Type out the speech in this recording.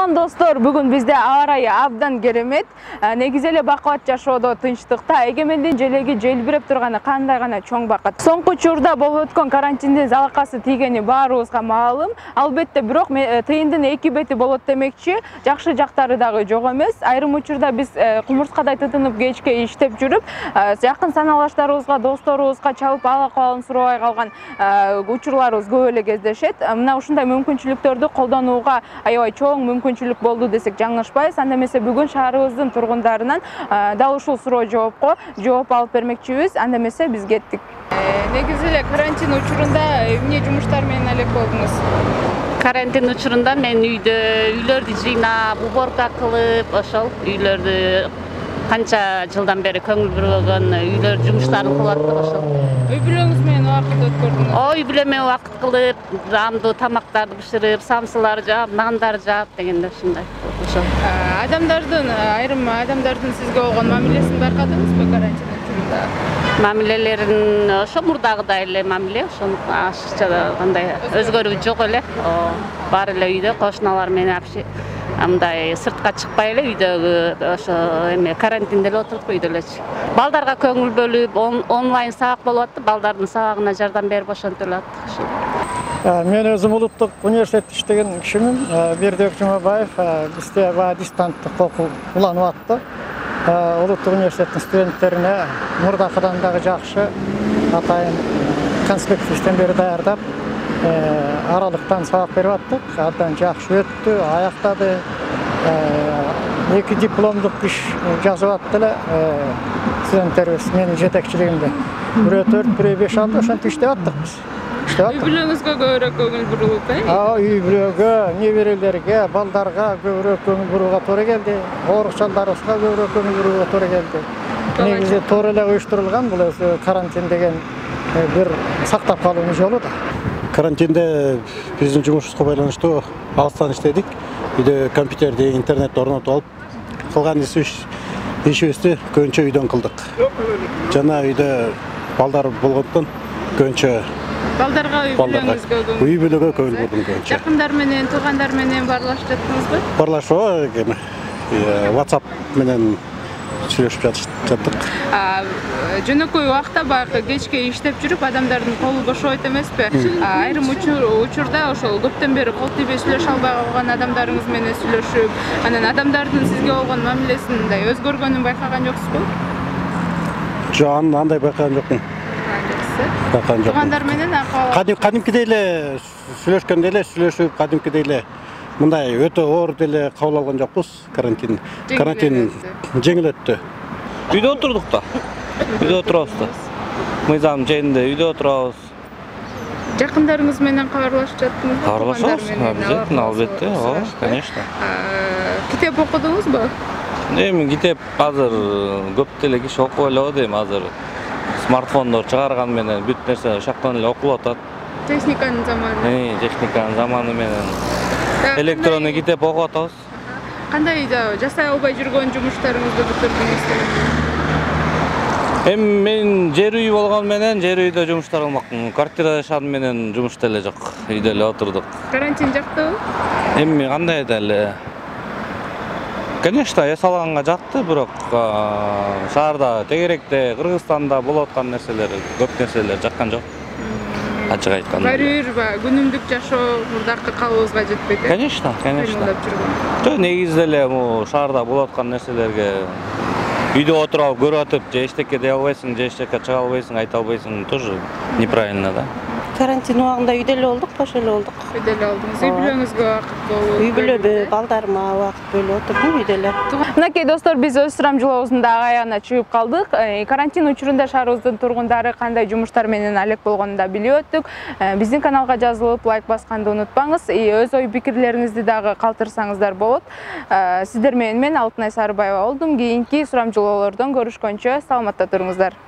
Салам достор, бүгүн бизде аба ырайы абдан керемет. Негизи эле бакубат жашоодо тынчтыкта эгемендин желеги желбиреп турганы кандай гана чоң бакыт. Соңку учурда болуп өткөн карантиндин залакасы тийгени баарыбызга маалым. Албетте, бирок тыйындын эки бети болот демекчи, жакшы жактары дагы жок эмес. Айрым учурда биз кумурскадай тытынып кечке иштеп жүрүп, жакын саналаштарыбызга, досторубузга чалып ала кабалын сурабай калган учурларыбыз көп эле кездешет. Мына ушундай мүмкүнчүлүктөрдү колдонууга аябай чоң мүмкүнчүлүк болду десек жаңылышпайбыз. Анда эмесе бүгүн шаарыбыздын тургундарынан дал ушул суроо жоопко жооп алып бермекчибиз. Анда эмесе биз кеттик. Негизи эле карантин учурунда эмне жумуштар менен алек болдуңуз? Карантин учурунда мен үйлөрдү жыйнап, уборка кылып, ошол үйлөрдү канча жылдан бери көңүл бурган үйлөр жумуштарын кылып аттык ошол. Үй бүлөңүз менен убакыт өткөрдүңүз? Үй бүлө менен убакыт кылып, жаамдуу тамактарды бышырып, самсылар жаап, нандар жаап дегенде ушундай ошол. Айрым адамдардын сизге болгон мамилесин байкадыңызбы карантин учурунда? Мамилелерин ошо мурдагыдай эле мамиле, ошону ашыкча кандай өзгөрүү жок эле. Баары эле үйдө кошуналар менен мындай сыртка чыкпай эле үйдөгү ошо эме карантинде эле отуруп үйдө элечи. Балдарга көңүл бөлүп, онлайн сабак болуп атты, балдардын сабагына жардам берип ошентип эле аттык. Мен өзүм улуттук университетте иштеген кишимин. Бердибек Жумабаев бизде дистанттык окуу уланып атты. Улуттук университеттин студенттерине мурдакыдан дагы жакшы атайын конспект систем бери даярдап, аралыктан сабак берип аттык. Абдан жакшы өттү, аяктады. 2 дипломдук иш жазып атты эле студенттерибиз менин жетекчилигимде. Бирөө 4, бирөө 5 алды, ошентип иштеп аттык биз. Үй бүлөңүзгө көбүрөөк көңүл бурулуп, үй бүлөгө, неберелерге, балдарга көбүрөөк көңүл бурууга туура келди. Оорукчандарыбызга көбүрөөк көңүл бурууга туура келди. Негизи туура эле уюштурулган бул өзү карантин деген бир сактап калуунун жолу да. Карантинде биздин жумушубузга байланыштуу алыстан иштедик. Үйдө компьютерди, интернетти орнотуп алып, кылган ишибизди көбүнчө үйдөн кылдык. Жана үйдө балдар болгондон көбүнчө балдарга үй бүлөгө көңүл бурдум көбүнчө. Жакындар менен, туугандар менен баарлашып жаттыңызбы? Баарлашып, WhatsApp менен сүйлөшүп жаттык. Жөнөкөй убакта баягы кечке иштеп жүрүп, адамдардын колу бошобойт эмеспи? Айрым учурда ошол көптөн бери кол тийбей сүйлөшө албай калган адамдарыңыз менен сүйлөшүп, анан адамдардын сизге болгон мамилесинин өзгөргөнүн байкаган жоксузбу? Жок, андай байкаган жокмун. Туугандар менен кадимкидей эле сүйлөшкөндө эле сүйлөшүп, кадимкидей эле мындай өтө оор деле кабыл алган жокпуз карантин. Карантин жеңил өттү. Үйдө отурдук да. Үйдө отурабыз да. Мыйзам жайында үйдө отурабыз. Жакындарыңыз менен кабарлашып жаттыңызбы? Кабарлашабыз, обязательно, албетте, конечно. Китеп окудуңузбу? Эми китеп азыр көп деле киши окубай эле дейм, азыр смартфондор чыгарган менен бүт нерсе ошоктон эле окулуп атат. Техниканын заманы. Техниканын заманы менен электронный китеп окуп атабыз. Кандай жасай албай жүргөн жумуштарыңызды бүтүрдүңүз? Эми мен жер үй болгон менен жер үйдө жумуштар кылмакмын. Квартирада жашаган менен жумуш деле жок. Үйдө эле отурдук. Карантин жактыбы? Эми кандай деле? Конечно, эсалганга жакты, бирок шаарда, тегеректе, Кыргызстанда болуп аткан нерселер, көп нерселер жаккан жок. Ачык айтканда. Баары бир күнүмдүк жашоо мурдакы калыбызга жетпейт. Конечно. Жок, негизи эле шаарда болуп аткан нерселерге үйдө отуруп көрүп атып, же эчтеке дей албайсың, же эчтеке чыга албайсың, айта албайсың, тоже неправильно да. Карантин убагында үйдө эле болдук, ошол эле болдук. Үйдө эле болдуңуз. Үй бүлөңүзгө убакыт болуп? Үй бүлөбү, балдарыма убакыт бөлүп отурдум, үйдө эле. Мынакей достор, биз өз сурамжылообуздун дагы аягына чыгып калдык. Карантин учурунда шаарыбыздын тургундары кандай жумуштар менен алек болгонун да билип өттүк. Биздин каналга жазылып, лайк басканды унутпаңыз. Өз ой пикирлериңизди дагы калтырсаңыздар болот. Сиздер менен мен Алтынай Сарыбаева болдум. Кийинки сурамжылоолордон көрүшкөнчө саламатта туруңуздар.